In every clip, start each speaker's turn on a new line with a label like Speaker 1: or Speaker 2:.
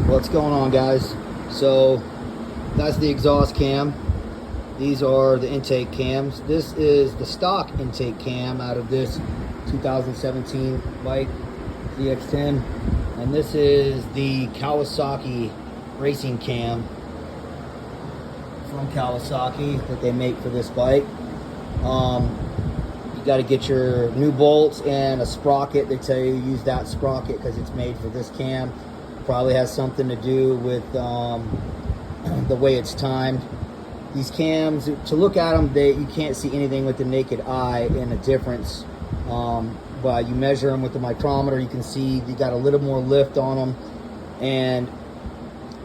Speaker 1: What's going on, guys? So that's the exhaust cam. These are the intake cams. This is the stock intake cam out of this 2017 bike ZX10, and this is the Kawasaki racing cam from Kawasaki that they make for this bike. You got to get your new bolts and a sprocket. They tell you use that sprocket because it's made for this cam. Probably has something to do with the way it's timed. These cams, to look at them, you can't see anything with the naked eye in a difference. But you measure them with the micrometer, you can see you got a little more lift on them. And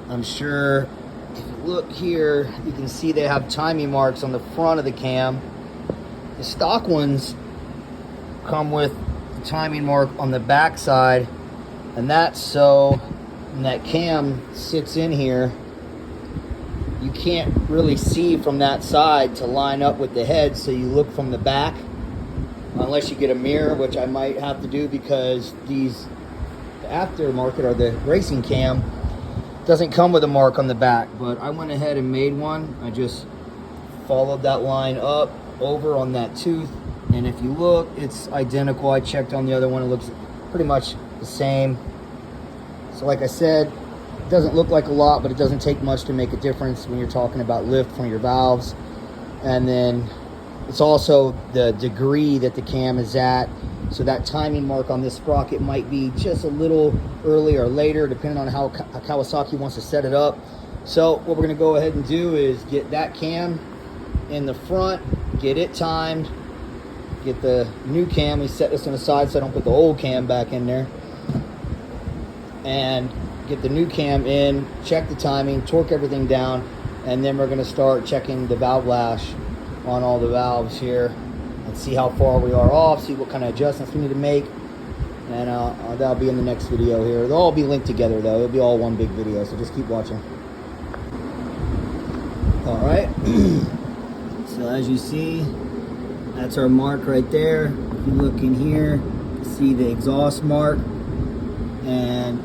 Speaker 1: I'm sure if you look here, you can see they have timing marks on the front of the cam. The stock ones come with the timing mark on the back side, and that's so when that cam sits in here, you can't really see from that side to line up with the head, so you look from the back, unless you get a mirror, which I might have to do because the aftermarket or the racing cam doesn't come with a mark on the back. But I went ahead and made one. I just followed that line up over on that tooth, and if you look, it's identical. I checked on the other one, it looks pretty much the same. So like I said, it doesn't look like a lot, but it doesn't take much to make a difference when you're talking about lift from your valves. And then it's also the degree that the cam is at, so that timing mark on this sprocket might be just a little early or later depending on how Kawasaki wants to set it up. So what we're going to go ahead and do is get that cam in the front, get it timed, get the new cam. We set this on the side so I don't put the old cam back in there, and get the new cam in, check the timing, torque everything down, and then we're going to start checking the valve lash on all the valves here and see how far we are off, see what kind of adjustments we need to make. And that'll be in the next video here. They'll all be linked together though. It'll be all one big video, so just keep watching. All right. So as you see, that's our mark right there. If you look in here, you see the exhaust mark, and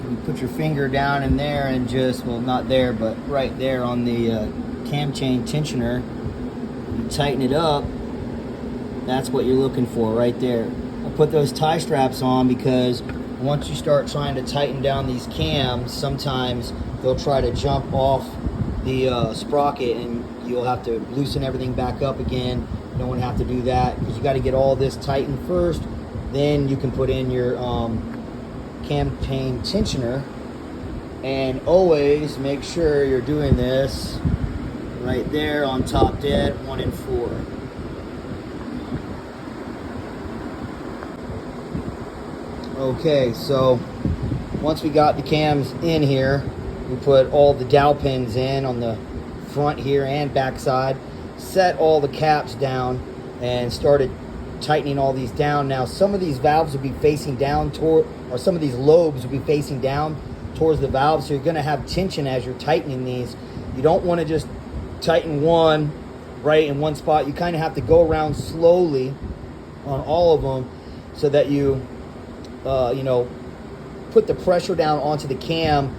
Speaker 1: you put your finger down in there and just, well, not there, but right there on the cam chain tensioner, you tighten it up. That's what you're looking for right there. I put those tie straps on because once you start trying to tighten down these cams, sometimes they'll try to jump off the sprocket, and you'll have to loosen everything back up again. You don't want to have to do that because you got to get all this tightened first, then you can put in your cam chain tensioner. And always make sure you're doing this right there on top dead 1 and 4. Okay, so once we got the cams in here, we put all the dowel pins in on the front here and back side, set all the caps down, and started tightening all these down. Now some of these valves will be facing down toward, or some of these lobes will be facing down towards the valve, so you're going to have tension as you're tightening these. You don't want to just tighten one right in one spot. You kind of have to go around slowly on all of them so that you put the pressure down onto the cam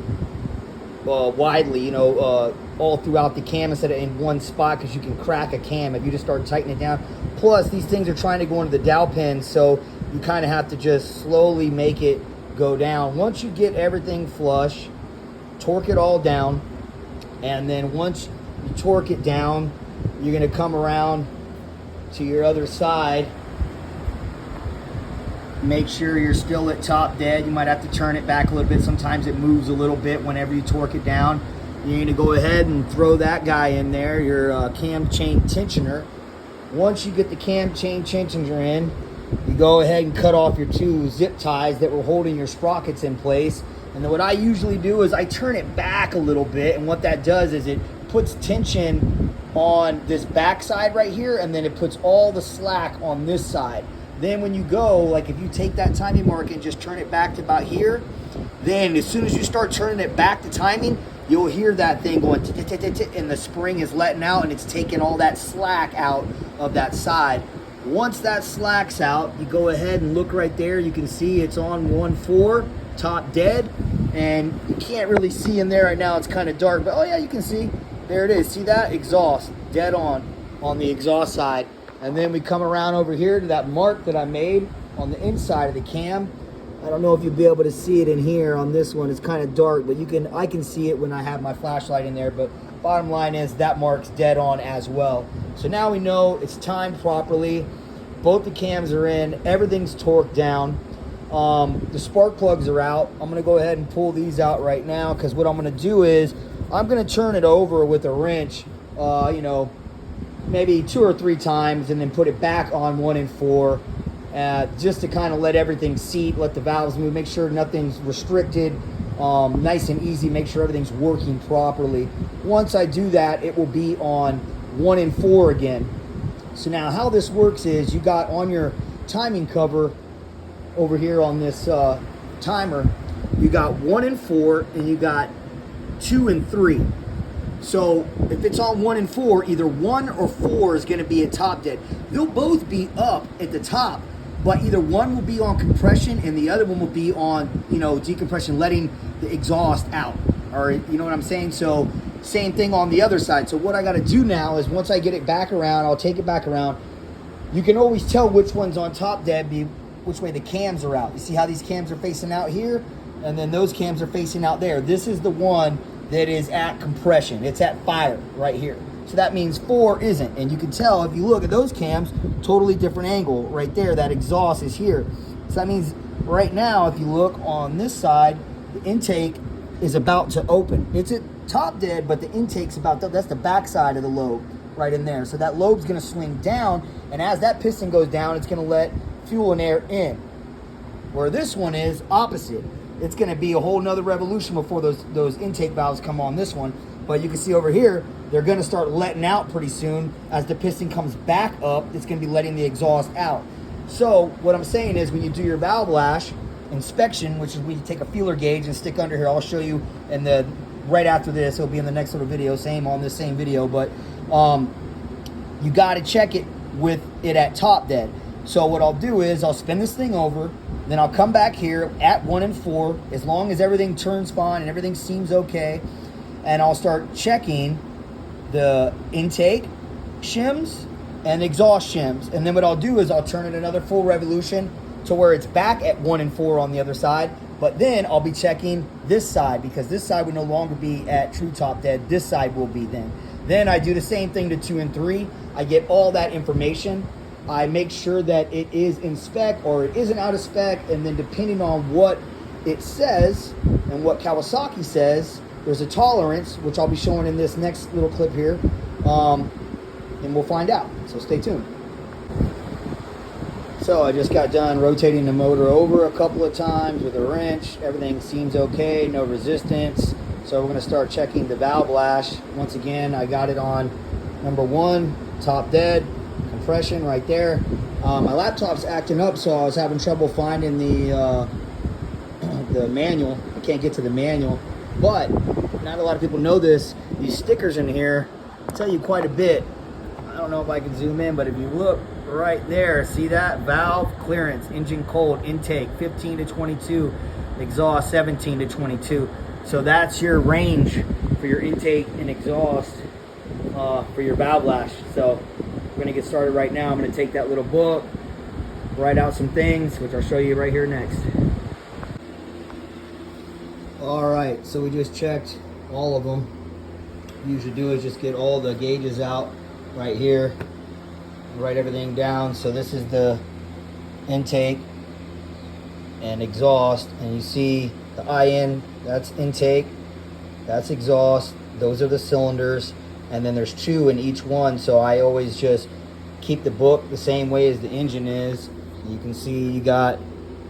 Speaker 1: widely, all throughout the cam instead of in one spot, because you can crack a cam if you just start tightening it down. Plus, these things are trying to go into the dowel pins, so you kind of have to just slowly make it go down. Once you get everything flush, torque it all down, and then once you torque it down, you're going to come around to your other side. Make sure you're still at top dead. You might have to turn it back a little bit. Sometimes it moves a little bit whenever you torque it down. You're going to go ahead and throw that guy in there, your cam chain tensioner. Once you get the cam chain tensioner in, you go ahead and cut off your 2 zip ties that were holding your sprockets in place. And then what I usually do is I turn it back a little bit, and what that does is it puts tension on this back side right here, and then it puts all the slack on this side. Then when you go, like if you take that timing mark and just turn it back to about here, then as soon as you start turning it back to timing, you'll hear that thing going and the spring is letting out, and it's taking all that slack out of that side. Once that slack's out, you go ahead and look right there. You can see it's on 1.4, top dead, And you can't really see in there right now, it's kind of dark, but oh yeah, you can see. There it is. See that? Exhaust, dead on the exhaust side. And then we come around over here to that mark that I made on the inside of the cam. I don't know if you'll be able to see it in here on this one. It's kind of dark, but I can see it when I have my flashlight in there. But bottom line is that mark's dead on as well. So now we know it's timed properly. Both the cams are in. Everything's torqued down. The spark plugs are out. I'm going to go ahead and pull these out right now, because what I'm going to do is I'm going to turn it over with a wrench, you know, maybe 2 or 3 times, and then put it back on 1 and 4. Just to kind of let everything seat, let the valves move, make sure nothing's restricted, nice and easy, make sure everything's working properly. Once I do that, it will be on 1 and 4 again. So now how this works is you got on your timing cover over here on this timer, you got 1 and 4 and you got 2 and 3. So if it's on 1 and 4, either 1 or 4 is going to be at top dead. They'll both be up at the top, but either one will be on compression and the other one will be on, you know, decompression, letting the exhaust out. Or, you know what I'm saying? So same thing on the other side. So what I got to do now is once I get it back around, I'll take it back around. You can always tell which one's on top dead, which way the cams are out. You see how these cams are facing out here? And then those cams are facing out there. This is the one that is at compression. It's at fire right here. So that means 4 isn't. And you can tell if you look at those cams, totally different angle right there. That exhaust is here. So that means right now, if you look on this side, the intake is about to open. It's at top dead, but the intake's about to, that's the back side of the lobe right in there. So that lobe's gonna swing down, and as that piston goes down, it's gonna let fuel and air in. Where this one is opposite. It's gonna be a whole nother revolution before those intake valves come on this one. But you can see over here, they're gonna start letting out pretty soon. As the piston comes back up, it's gonna be letting the exhaust out. So what I'm saying is when you do your valve lash inspection, which is when you take a feeler gauge and stick under here, I'll show you in the, right after this, it'll be in the next little video, same on this same video, but you gotta check it with it at top dead. So what I'll do is I'll spin this thing over, then I'll come back here at 1 and 4, as long as everything turns fine and everything seems okay, and I'll start checking the intake shims and exhaust shims. And then what I'll do is I'll turn it another full revolution to where it's back at 1 and 4 on the other side. But then I'll be checking this side, because this side would no longer be at true top dead. This side will be then. Then I do the same thing to 2 and 3. I get all that information. I make sure that it is in spec or it isn't out of spec. And then depending on what it says and what Kawasaki says, there's a tolerance, which I'll be showing in this next little clip here. And we'll find out. So stay tuned. So I just got done rotating the motor over a couple of times with a wrench. Everything seems okay, no resistance. So we're gonna start checking the valve lash. Once again, I got it on number 1, top dead, compression right there. My laptop's acting up, so I was having trouble finding the manual. I can't get to the manual, but not a lot of people know this. These stickers in here tell you quite a bit. I don't know if I can zoom in, but if you look right there, see that? Valve clearance, engine cold, intake 15 to 22, exhaust 17 to 22. So that's your range for your intake and exhaust for your valve lash. So we're gonna get started right now. I'm gonna take that little book, write out some things, which I'll show you right here next. All right, so we just checked all of them. What you usually do is just get all the gauges out right here, write everything down. So this is the intake and exhaust, and you see the IN, that's intake, that's exhaust, those are the cylinders, and then there's 2 in each one. So I always just keep the book the same way as the engine is. You can see you got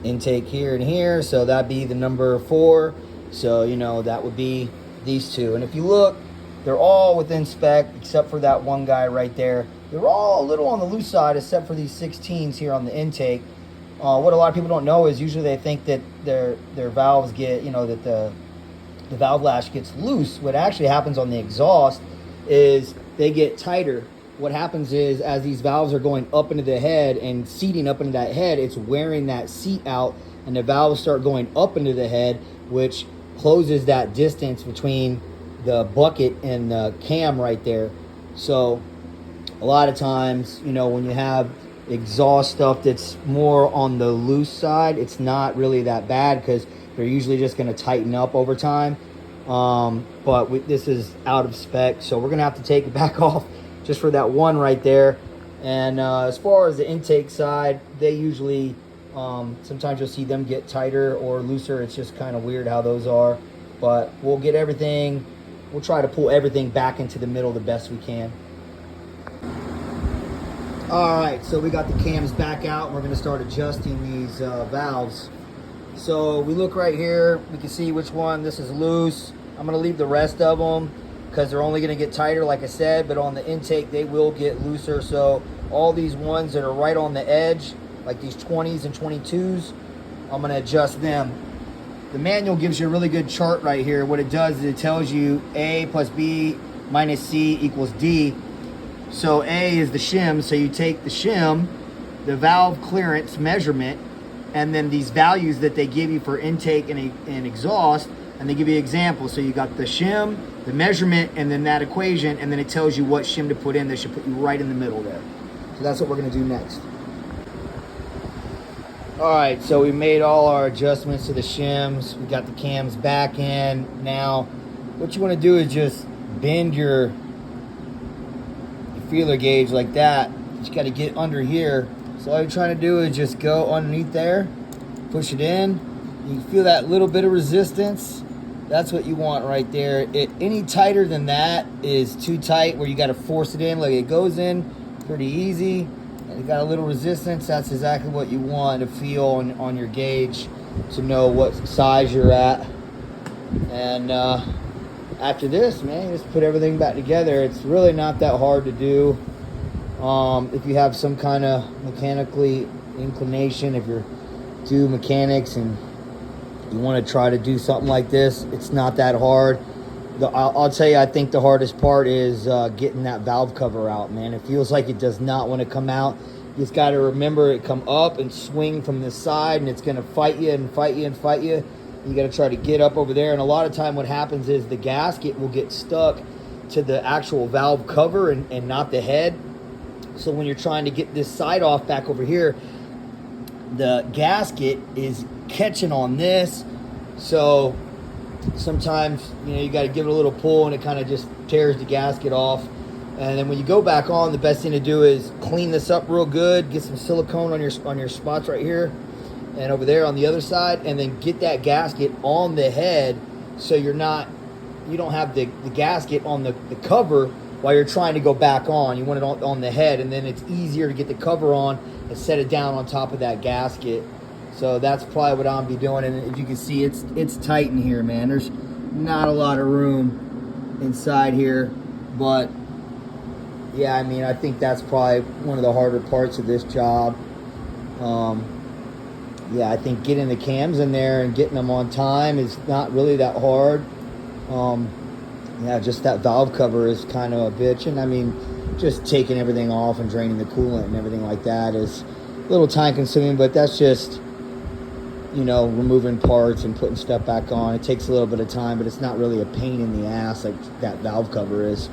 Speaker 1: intake here and here, so that'd be the number 4. So you know that would be these 2. And if you look, they're all within spec except for that one guy right there. They're all a little on the loose side except for these 16s here on the intake. What a lot of people don't know is usually they think that their valves get, you know, that the valve lash gets loose. What actually happens on the exhaust is they get tighter. What happens is as these valves are going up into the head and seating up into that head, it's wearing that seat out, and the valves start going up into the head, which closes that distance between the bucket and the cam right there. So a lot of times, you know, when you have exhaust stuff that's more on the loose side, it's not really that bad because they're usually just going to tighten up over time. This is out of spec, so we're going to have to take it back off just for that one right there. And as far as the intake side, they usually, sometimes you'll see them get tighter or looser. It's just kind of weird how those are. But we'll get everything, we'll try to pull everything back into the middle the best we can. All right, so we got the cams back out, and we're going to start adjusting these valves. So we look right here, we can see which one, this is loose. I'm going to leave the rest of them because they're only going to get tighter, like I said, but on the intake, they will get looser. So all these ones that are right on the edge, like these 20s and 22s, I'm going to adjust them. The manual gives you a really good chart right here. What it does is it tells you A plus B minus C equals D. So A is the shim, so you take the shim, the valve clearance measurement, and then these values that they give you for intake and exhaust, and they give you examples. So you got the shim, the measurement, and then that equation, and then it tells you what shim to put in. They should put you right in the middle there. So that's what we're gonna do next. All right, so we made all our adjustments to the shims. We got the cams back in. Now, what you wanna do is just bend your feeler gauge like that. You just got to get under here. So all you're trying to do is just go underneath there, push it in. You feel that little bit of resistance. That's what you want right there. Any tighter than that is too tight, where you got to force it in. Like, it goes in pretty easy, and you got a little resistance. That's exactly what you want to feel on your gauge to know what size you're at. And after this, man, just put everything back together. It's really not that hard to do. If you have some kind of mechanically inclination, if you're do mechanics and you want to try to do something like this, it's not that hard. I'll tell you, I think the hardest part is getting that valve cover out, man. It feels like it does not want to come out. You just got to remember it come up and swing from the side, and it's going to fight you and fight you and fight you. You got to try to get up over there, and a lot of time what happens is the gasket will get stuck to the actual valve cover and not the head. So when you're trying to get this side off back over here, the gasket is catching on this. So sometimes, you know, you got to give it a little pull, and it kind of just tears the gasket off. And then when you go back on, the best thing to do is clean this up real good, get some silicone on your spots right here and over there on the other side, and then get that gasket on the head so you don't have the gasket on the cover while you're trying to go back on. You want it on the head, and then it's easier to get the cover on and set it down on top of that gasket. So that's probably what I'll be doing. And as you can see, it's tight in here, man. There's not a lot of room inside here, but yeah, I mean, I think that's probably one of the harder parts of this job. Yeah, I think getting the cams in there and getting them on time is not really that hard. Yeah, just that valve cover is kind of a bitch. And I mean, just taking everything off and draining the coolant and everything like that is a little time consuming, but that's just, you know, removing parts and putting stuff back on. It takes a little bit of time, but it's not really a pain in the ass like that valve cover is.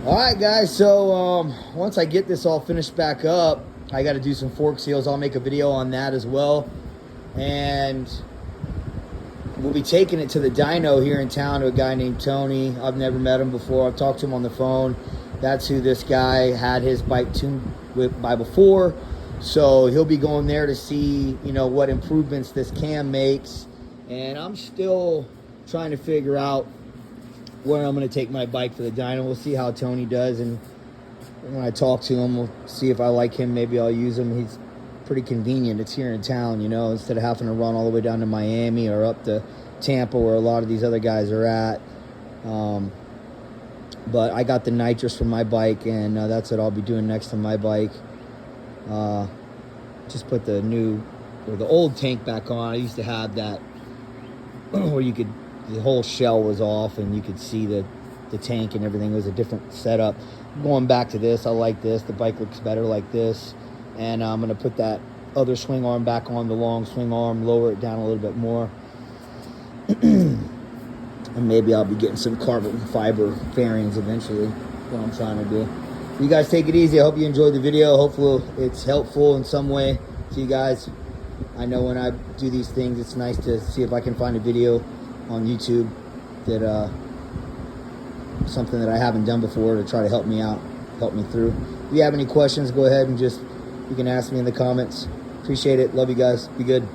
Speaker 1: All right, guys, so once I get this all finished back up, I got to do some fork seals. I'll make a video on that as well. And we'll be taking it to the dyno here in town to a guy named Tony. I've never met him before. I've talked to him on the phone. That's who this guy had his bike tuned by before. So he'll be going there to see, you know, what improvements this cam makes. And I'm still trying to figure out where I'm going to take my bike for the dyno. We'll see how Tony does. And when I talk to him, we'll see if I like him. Maybe I'll use him. He's pretty convenient. It's here in town, you know, instead of having to run all the way down to Miami or up to Tampa where a lot of these other guys are at. But I got the nitrous for my bike, and that's what I'll be doing next to my bike. Just put the old tank back on. I used to have that where the whole shell was off and you could see the tank and everything. It was a different setup. Going back to this, I like this. The bike looks better like this. And I'm going to put that other swing arm back on, the long swing arm, lower it down a little bit more. And maybe I'll be getting some carbon fiber fairings eventually. What I'm trying to do. You guys take it easy. I hope you enjoyed the video. Hopefully it's helpful in some way to you guys. I know when I do these things, it's nice to see if I can find a video on YouTube that something that I haven't done before to try to help me out, help me through. If you have any questions, go ahead and you can ask me in the comments. Appreciate it. Love you guys. Be good.